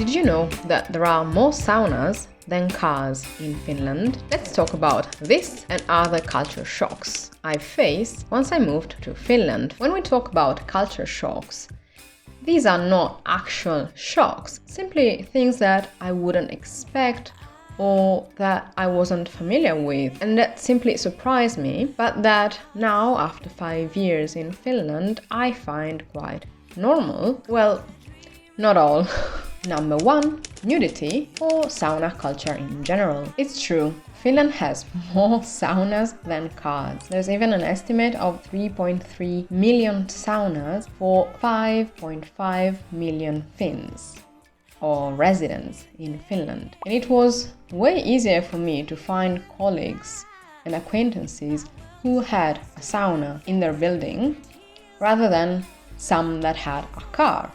Did you know that there are more saunas than cars in Finland? Let's talk about this and other culture shocks I faced once I moved to Finland. When we talk about culture shocks, these are not actual shocks, simply things that I wouldn't expect or that I wasn't familiar with, and that simply surprised me, but that now, after 5 years in Finland, I find quite normal. Well, not all. Number 1, nudity or sauna culture in general. It's true, Finland has more saunas than cars. There's even an estimate of 3.3 million saunas for 5.5 million Finns or residents in Finland. And it was way easier for me to find colleagues and acquaintances who had a sauna in their building rather than some that had a car.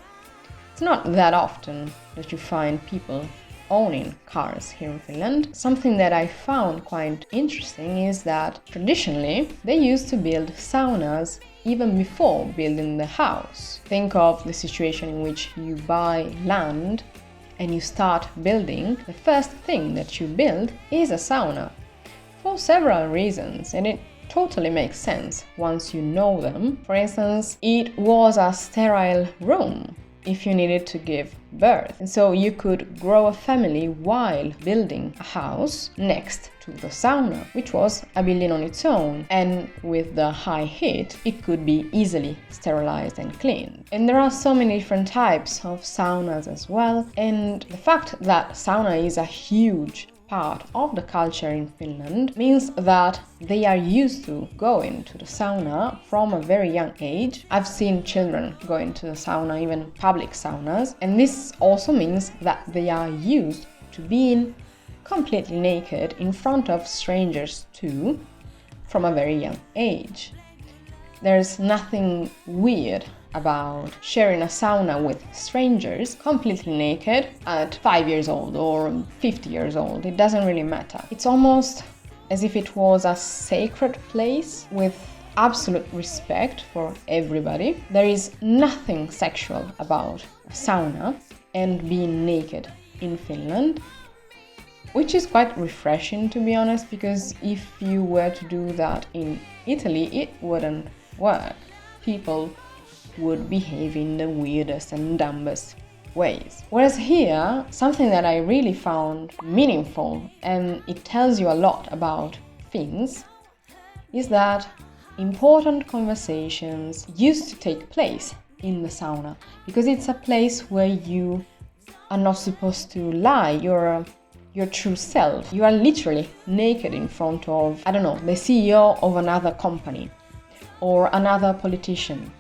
It's not that often that you find people owning cars here in Finland. Something that I found quite interesting is that traditionally they used to build saunas even before building the house. Think of the situation in which you buy land and you start building. The first thing that you build is a sauna for several reasons, and it totally makes sense once you know them. For instance, it was a sterile room if you needed to give birth. And so you could grow a family while building a house next to the sauna, which was a building on its own. And with the high heat, it could be easily sterilized and cleaned. And there are so many different types of saunas as well. And the fact that sauna is a huge part of the culture in Finland means that they are used to going to the sauna from a very young age. I've seen children going to the sauna, even public saunas, and this also means that they are used to being completely naked in front of strangers too, from a very young age. There's nothing weird about sharing a sauna with strangers completely naked at 5 years old or 50 years old. It doesn't really matter. It's almost as if it was a sacred place with absolute respect for everybody. There is nothing sexual about a sauna and being naked in Finland, which is quite refreshing, to be honest, because if you were to do that in Italy, it wouldn't work. People would behave in the weirdest and dumbest ways. Whereas here, something that I really found meaningful, and it tells you a lot about Finns, is that important conversations used to take place in the sauna, because it's a place where you are not supposed to lie your true self. You are literally naked in front of, I don't know, the CEO of another company or another politician.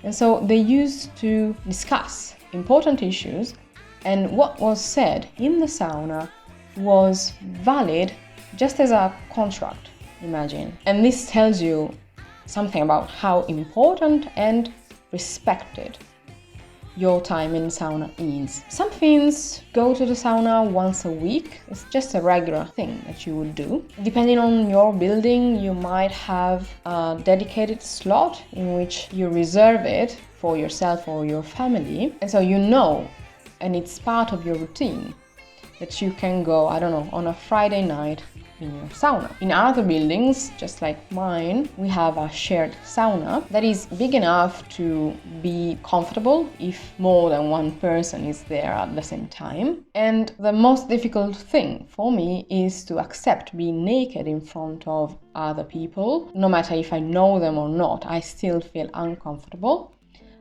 And so they used to discuss important issues, and what was said in the sauna was valid just as a contract, imagine. And this tells you something about how important and respected your time in sauna is. Some Finns go to the sauna once a week. It's just a regular thing that you would do. Depending on your building, you might have a dedicated slot in which you reserve it for yourself or your family. And so you know, and it's part of your routine, that you can go, I don't know, on a Friday night in your sauna. In other buildings, just like mine, we have a shared sauna that is big enough to be comfortable if more than one person is there at the same time. And the most difficult thing for me is to accept being naked in front of other people. No matter if I know them or not, I still feel uncomfortable.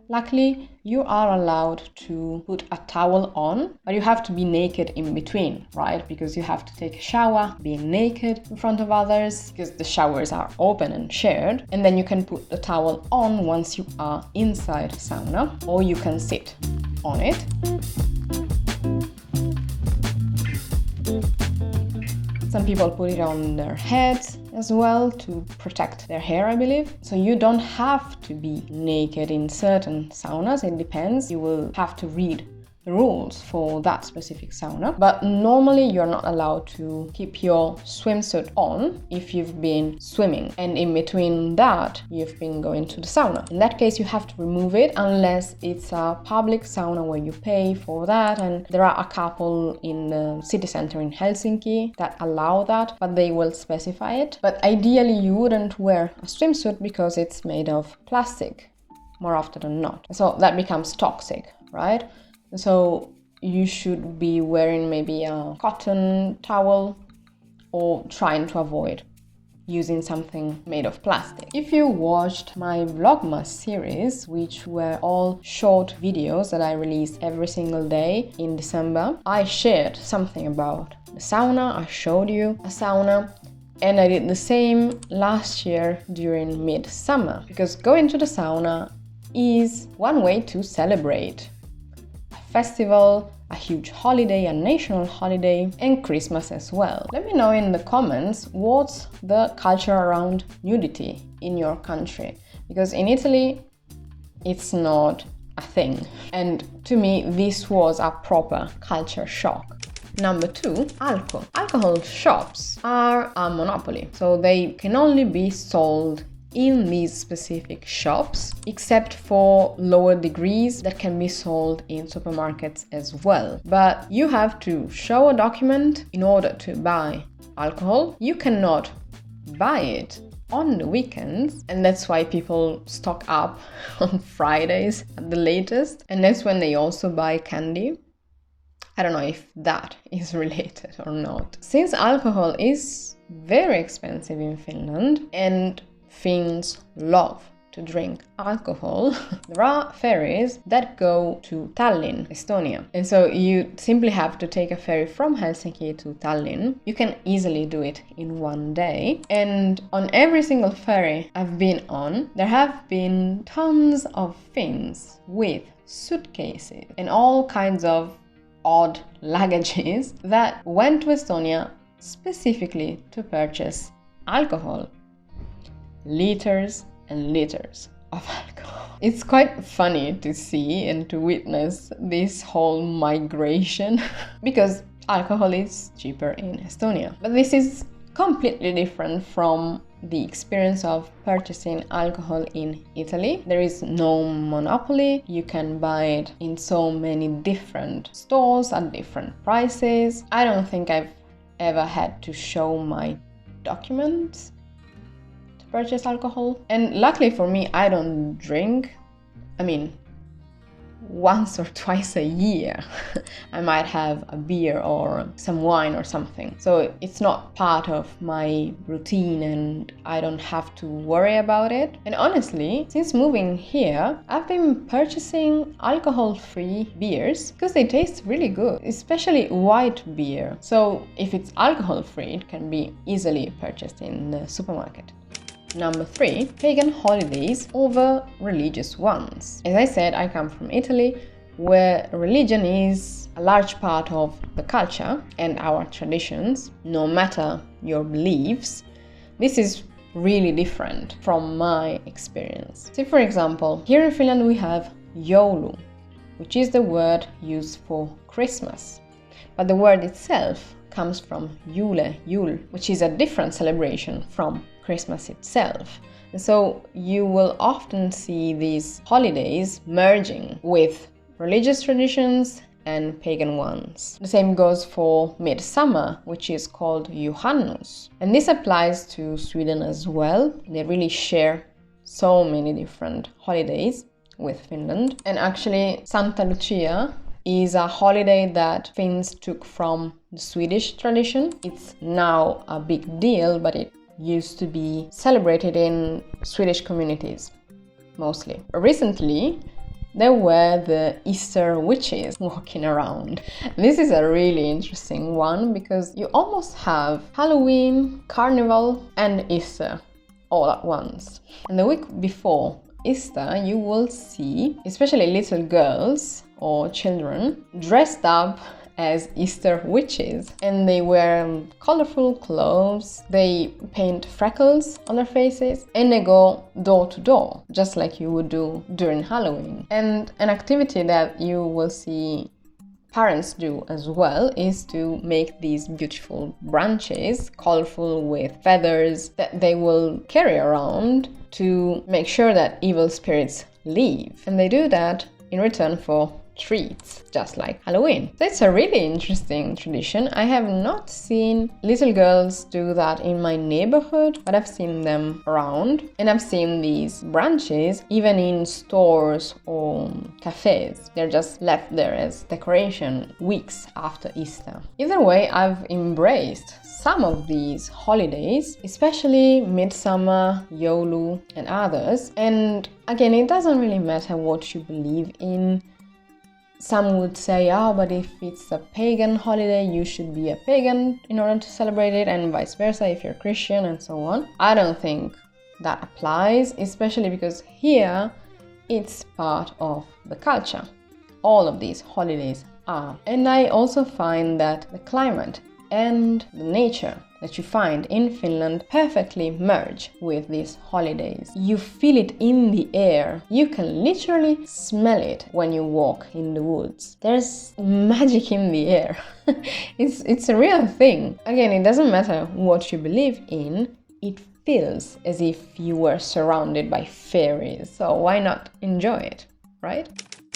Luckily, you are allowed to put a towel on, but you have to be naked in between, right? Because you have to take a shower, being naked in front of others, because the showers are open and shared. And then you can put the towel on once you are inside the sauna, or you can sit on it. Some people put it on their heads as well to protect their hair, I believe. So you don't have to be naked in certain saunas, it depends. You will have to read rules for that specific sauna, but normally you're not allowed to keep your swimsuit on if you've been swimming and in between that you've been going to the sauna. In that case, you have to remove it unless it's a public sauna where you pay for that, and there are a couple in the city center in Helsinki that allow that, but they will specify it. But ideally you wouldn't wear a swimsuit because it's made of plastic more often than not, so that becomes toxic, right? So you should be wearing maybe a cotton towel or trying to avoid using something made of plastic. If you watched my Vlogmas series, which were all short videos that I released every single day in December, I shared something about the sauna, I showed you a sauna, and I did the same last year during midsummer, because going to the sauna is one way to celebrate festival, a huge holiday, a national holiday, and Christmas as well. Let me know in the comments what's the culture around nudity in your country, because in Italy it's not a thing, and to me this was a proper culture shock. Number 2, Alko. Alcohol shops are a monopoly, so they can only be sold in these specific shops, except for lower degrees that can be sold in supermarkets as well. But you have to show a document in order to buy alcohol. You cannot buy it on the weekends, and that's why people stock up on Fridays at the latest, and that's when they also buy candy. I don't know if that is related or not. Since alcohol is very expensive in Finland and Finns love to drink alcohol, there are ferries that go to Tallinn, Estonia. And so you simply have to take a ferry from Helsinki to Tallinn. You can easily do it in one day. And on every single ferry I've been on, there have been tons of Finns with suitcases and all kinds of odd luggages that went to Estonia specifically to purchase alcohol. Liters and liters of alcohol. It's quite funny to see and to witness this whole migration because alcohol is cheaper in Estonia. But this is completely different from the experience of purchasing alcohol in Italy. There is no monopoly. You can buy it in so many different stores at different prices. I don't think I've ever had to show my documents purchase alcohol, and luckily for me I don't drink. I mean, once or twice a year I might have a beer or some wine or something, so it's not part of my routine and I don't have to worry about it. And honestly, since moving here I've been purchasing alcohol-free beers because they taste really good, especially white beer. So if it's alcohol-free, it can be easily purchased in the supermarket. Number 3, pagan holidays over religious ones. As I said, I come from Italy, where religion is a large part of the culture and our traditions, no matter your beliefs. This is really different from my experience. So for example, here in Finland we have joulu, which is the word used for Christmas. But the word itself comes from jul, which is a different celebration from Christmas itself. And so you will often see these holidays merging with religious traditions and pagan ones. The same goes for midsummer, which is called Juhannus. And this applies to Sweden as well. They really share so many different holidays with Finland. And actually, Santa Lucia is a holiday that Finns took from the Swedish tradition. It's now a big deal, but it used to be celebrated in Swedish communities, mostly. Recently, there were the Easter witches walking around. This is a really interesting one because you almost have Halloween, Carnival, and Easter all at once. And the week before Easter, you will see, especially little girls or children, dressed up as Easter witches, and they wear colorful clothes, they paint freckles on their faces, and they go door to door, just like you would do during Halloween. And an activity that you will see parents do as well is to make these beautiful branches, colorful with feathers, that they will carry around to make sure that evil spirits leave. And they do that in return for treats, just like Halloween. So it's a really interesting tradition. I have not seen little girls do that in my neighborhood, but I've seen them around, and I've seen these branches even in stores or cafes. They're just left there as decoration weeks after Easter. Either way, I've embraced some of these holidays, especially Midsummer, Yolu, and others. And again, it doesn't really matter what you believe in. Some would say, but if it's a pagan holiday, you should be a pagan in order to celebrate it, and vice versa if you're Christian, and so on. I don't think that applies, especially because here it's part of the culture. All of these holidays are. And I also find that the climate and the nature that you find in Finland perfectly merge with these holidays. You feel it in the air. You can literally smell it when you walk in the woods. There's magic in the air. It's a real thing. Again, it doesn't matter what you believe in. It feels as if you were surrounded by fairies. So why not enjoy it, right?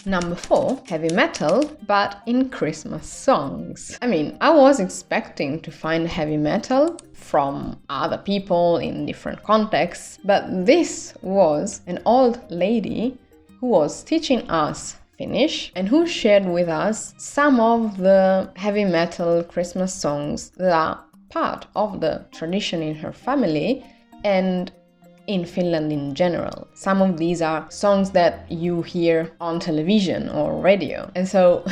Number 4, heavy metal, but in Christmas songs. I mean, I was expecting to find heavy metal from other people in different contexts, but this was an old lady who was teaching us Finnish and who shared with us some of the heavy metal Christmas songs that are part of the tradition in her family and in Finland in general. Some of these are songs that you hear on television or radio. And so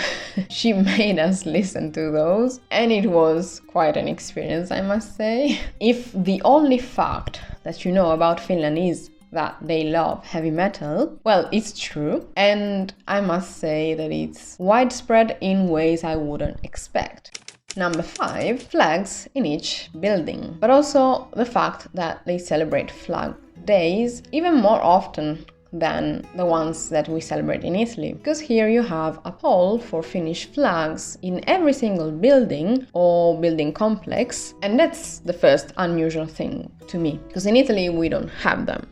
she made us listen to those, and it was quite an experience, I must say. If the only fact that you know about Finland is that they love heavy metal, well, it's true. And I must say that it's widespread in ways I wouldn't expect. Number 5, flags in each building, but also the fact that they celebrate flag days even more often than the ones that we celebrate in Italy. Because here you have a pole for Finnish flags in every single building or building complex, and that's the first unusual thing to me. Because in Italy we don't have them.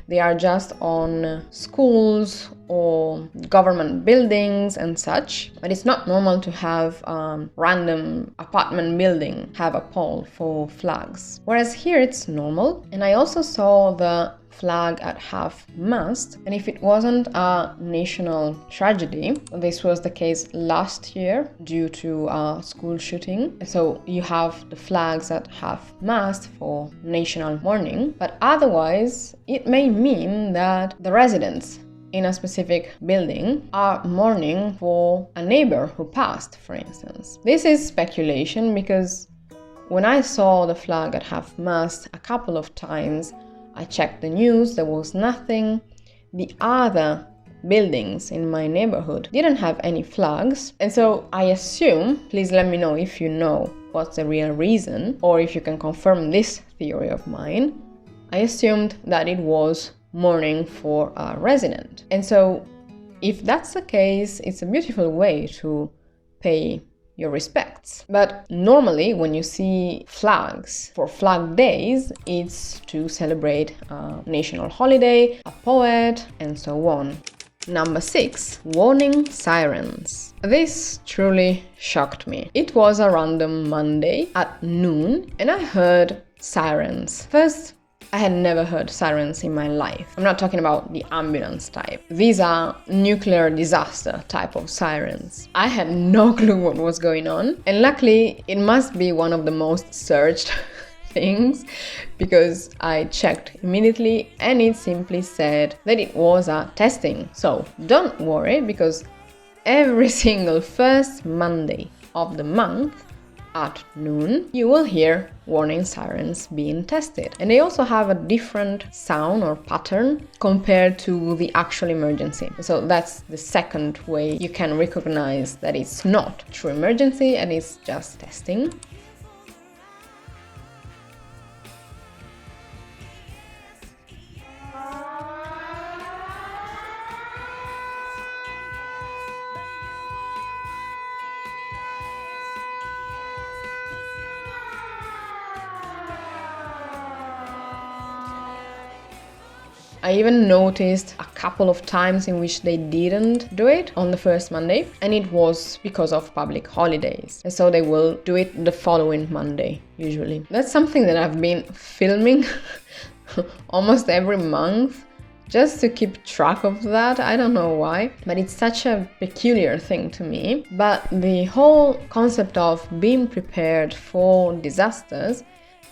They are just on schools or government buildings and such. But it's not normal to have a random apartment building have a pole for flags. Whereas here it's normal. And I also saw the flag at half-mast, and if it wasn't a national tragedy, this was the case last year due to a school shooting, so you have the flags at half-mast for national mourning, but otherwise it may mean that the residents in a specific building are mourning for a neighbor who passed, for instance. This is speculation because when I saw the flag at half-mast a couple of times, I checked the news, there was nothing. The other buildings in my neighborhood didn't have any flags. And so I assume, please let me know if you know what's the real reason, or if you can confirm this theory of mine. I assumed that it was mourning for a resident. And so if that's the case, it's a beautiful way to pay your respects. But normally when you see flags for flag days, it's to celebrate a national holiday, a poet, and so on. Number 6, warning sirens. This truly shocked me. It was a random Monday at noon and I heard sirens. First, I had never heard sirens in my life. I'm not talking about the ambulance type. These are nuclear disaster type of sirens. I had no clue what was going on. And luckily, it must be one of the most searched things because I checked immediately and it simply said that it was a testing. So don't worry, because every single first Monday of the month at noon, you will hear warning sirens being tested. And they also have a different sound or pattern compared to the actual emergency. So that's the second way you can recognize that it's not true emergency and it's just testing. I even noticed a couple of times in which they didn't do it on the first Monday, and it was because of public holidays. And so they will do it the following Monday, usually. That's something that I've been filming almost every month, just to keep track of that. I don't know why, but it's such a peculiar thing to me. But the whole concept of being prepared for disasters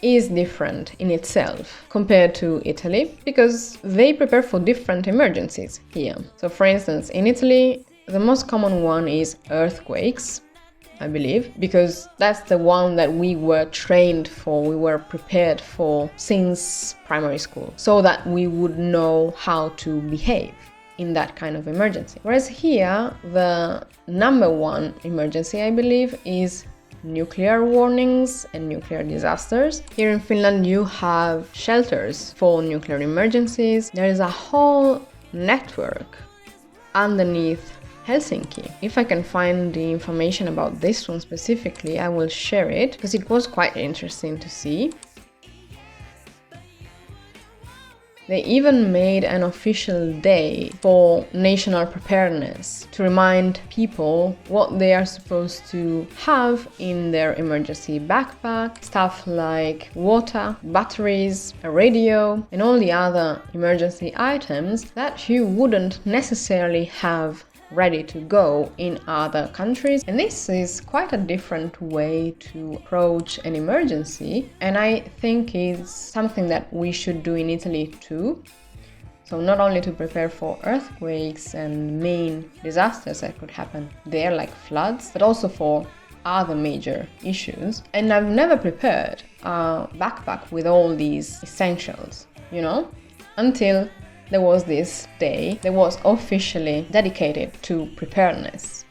is different in itself compared to Italy, because they prepare for different emergencies here. So for instance, in Italy, the most common one is earthquakes, I believe, because that's the one that we were trained for, we were prepared for since primary school, so that we would know how to behave in that kind of emergency. Whereas here, the number one emergency, I believe, is nuclear warnings and nuclear disasters. Here in Finland, you have shelters for nuclear emergencies. There is a whole network underneath Helsinki. If I can find the information about this one specifically, I will share it, because it was quite interesting to see. They even made an official day for national preparedness to remind people what they are supposed to have in their emergency backpack, stuff like water, batteries, a radio, and all the other emergency items that you wouldn't necessarily have ready to go in other countries. And this is quite a different way to approach an emergency, and I think it's something that we should do in Italy too. So not only to prepare for earthquakes and main disasters that could happen there, like floods, but also for other major issues. And I've never prepared a backpack with all these essentials, you know, until there was this day that was officially dedicated to preparedness.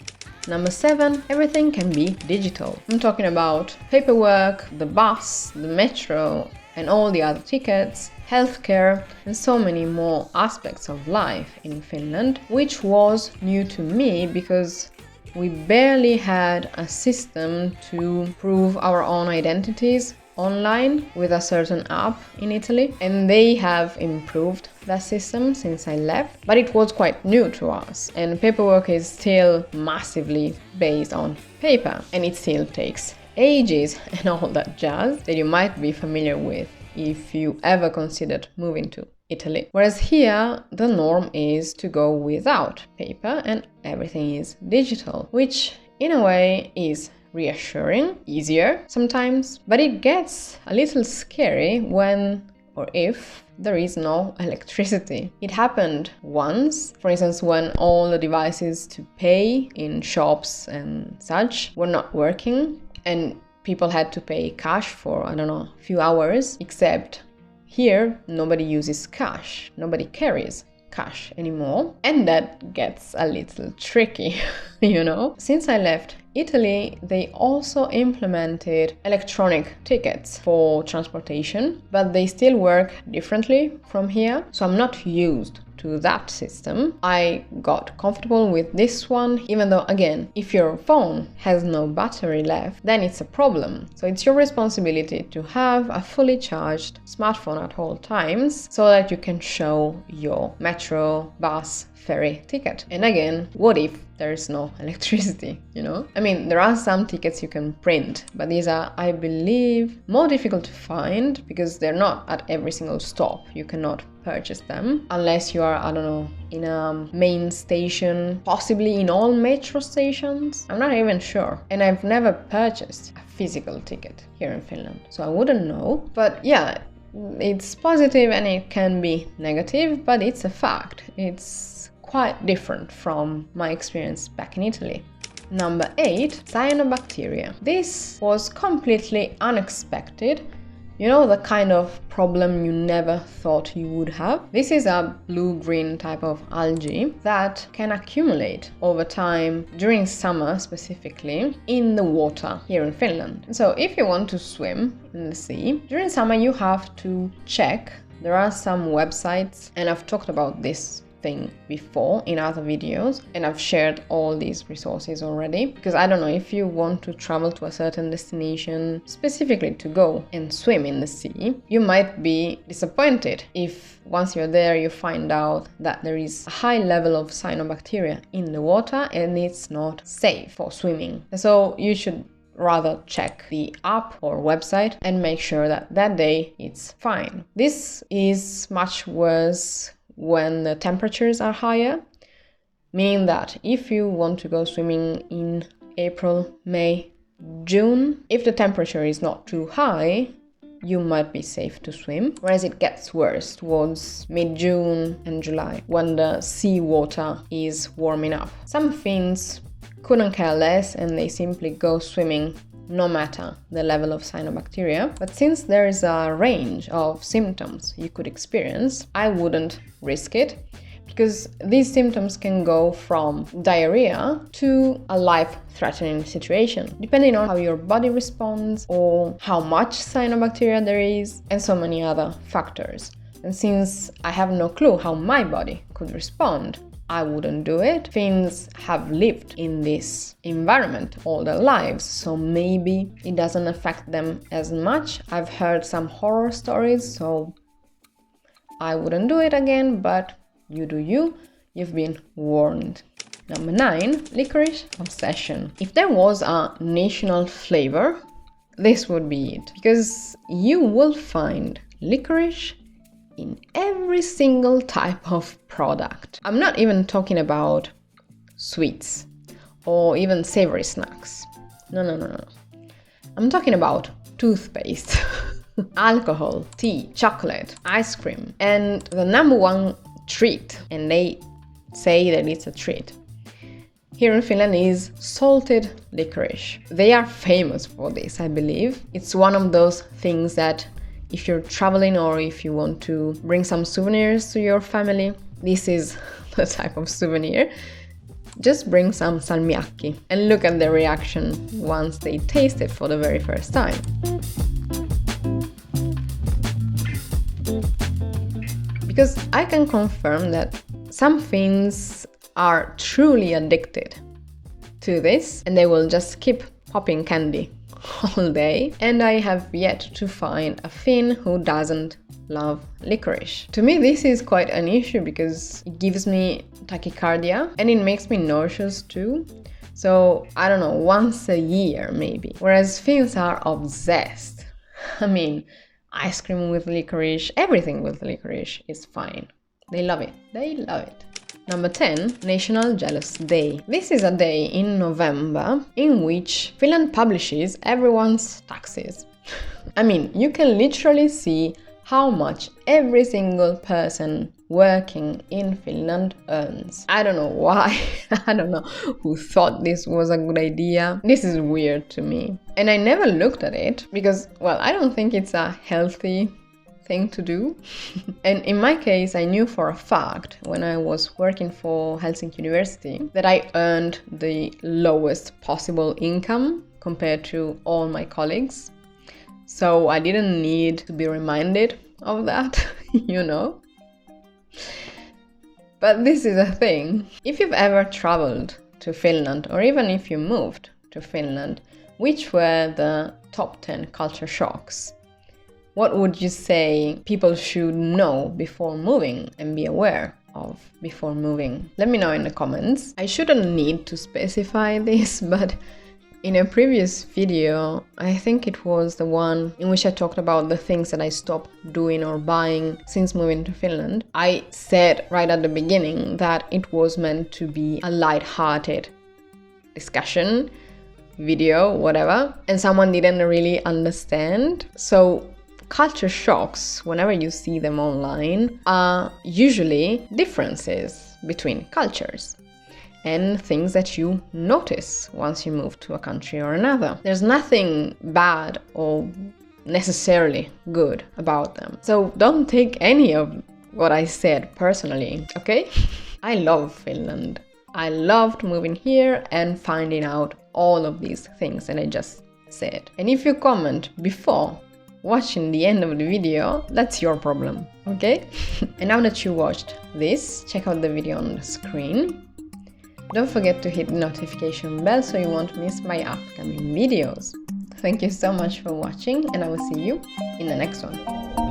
Number 7, everything can be digital. I'm talking about paperwork, the bus, the metro, and all the other tickets, healthcare, and so many more aspects of life in Finland, which was new to me because we barely had a system to prove our own identities online with a certain app in Italy, and they have improved that system since I left, but it was quite new to us, and paperwork is still massively based on paper, and it still takes ages and all that jazz that you might be familiar with if you ever considered moving to Italy. Whereas here, the norm is to go without paper and everything is digital, which in a way is reassuring, easier sometimes, but it gets a little scary when or if there is no electricity. It happened once, for instance, when all the devices to pay in shops and such were not working and people had to pay cash for, I don't know, a few hours, except here nobody uses cash, nobody carries cash anymore, and that gets a little tricky, you know. Since I left Italy, they also implemented electronic tickets for transportation, but they still work differently from here, so I'm not used to that system. I got comfortable with this one, even though, again, if your phone has no battery left, then it's a problem. So it's your responsibility to have a fully charged smartphone at all times so that you can show your metro, bus, ferry ticket. And again, what if there's no electricity, you know? I mean, there are some tickets you can print, but these are, I believe, more difficult to find because they're not at every single stop. You cannot purchase them unless you are, I don't know, in a main station, possibly in all metro stations. I'm not even sure. And I've never purchased a physical ticket here in Finland, so I wouldn't know. But yeah, it's positive and it can be negative, but it's a fact. It's quite different from my experience back in Italy. Number 8, Cyanobacteria. This was completely unexpected. You know, the kind of problem you never thought you would have. This is a blue-green type of algae that can accumulate over time during summer specifically in the water here in Finland. So if you want to swim in the sea, during summer you have to check. There are some websites, and I've talked about this thing before in other videos, and I've shared all these resources already, because I don't know, if you want to travel to a certain destination specifically to go and swim in the sea, you might be disappointed if once you're there you find out that there is a high level of cyanobacteria in the water and it's not safe for swimming. So you should rather check the app or website and make sure that that day it's fine. This is much worse when the temperatures are higher, meaning that if you want to go swimming in April, May, June, if the temperature is not too high, you might be safe to swim, whereas it gets worse towards mid-June and July when the sea water is warm enough. Some Finns couldn't care less and they simply go swimming no matter the level of cyanobacteria. But since there is a range of symptoms you could experience, I wouldn't risk it, because these symptoms can go from diarrhea to a life-threatening situation, depending on how your body responds or how much cyanobacteria there is, and so many other factors. And since I have no clue how my body could respond, I wouldn't do it. Finns have lived in this environment all their lives, so maybe it doesn't affect them as much. I've heard some horror stories, so I wouldn't do it again, but you do you. You've been warned. Number 9, licorice obsession. If there was a national flavor, this would be it, because you will find licorice in every single type of product. I'm not even talking about sweets or even savory snacks. No. I'm talking about toothpaste, alcohol, tea, chocolate, ice cream, and the number one treat, and they say that it's a treat here in Finland, is salted licorice. They are famous for this, I believe. It's one of those things that if you're traveling or if you want to bring some souvenirs to your family, this is the type of souvenir. Just bring some salmiakki and look at their reaction once they taste it for the very first time. Because I can confirm that some Finns are truly addicted to this and they will just keep popping candy all day, and I have yet to find a Finn who doesn't love licorice. To me, this is quite an issue because it gives me tachycardia and it makes me nauseous too. So I don't know, once a year maybe. Whereas Finns are obsessed. I mean, ice cream with licorice, everything with licorice is fine. They love it. They love it. Number 10, National Jealous Day. This is a day in November in which Finland publishes everyone's taxes. I mean, you can literally see how much every single person working in Finland earns. I don't know why. I don't know who thought this was a good idea. This is weird to me. And I never looked at it because, well, I don't think it's a healthy thing to do. And in my case, I knew for a fact when I was working for Helsinki University that I earned the lowest possible income compared to all my colleagues. So I didn't need to be reminded of that, you know. But this is a thing. If you've ever traveled to Finland, or even if you moved to Finland, which were the top 10 culture shocks? What would you say people should know before moving and be aware of before moving? Let me know in the comments. I shouldn't need to specify this, but in a previous video, I think it was the one in which I talked about the things that I stopped doing or buying since moving to Finland, I said right at the beginning that it was meant to be a light-hearted discussion, video, whatever, and someone didn't really understand. So culture shocks, whenever you see them online, are usually differences between cultures and things that you notice once you move to a country or another. There's nothing bad or necessarily good about them. So don't take any of what I said personally, okay? I love Finland. I loved moving here and finding out all of these things that I just said. And if you comment before watching the end of the video, that's your problem, okay? And now that you watched this, check out the video on the screen. Don't forget to hit the notification bell so you won't miss my upcoming videos. Thank you so much for watching, and I will see you in the next one.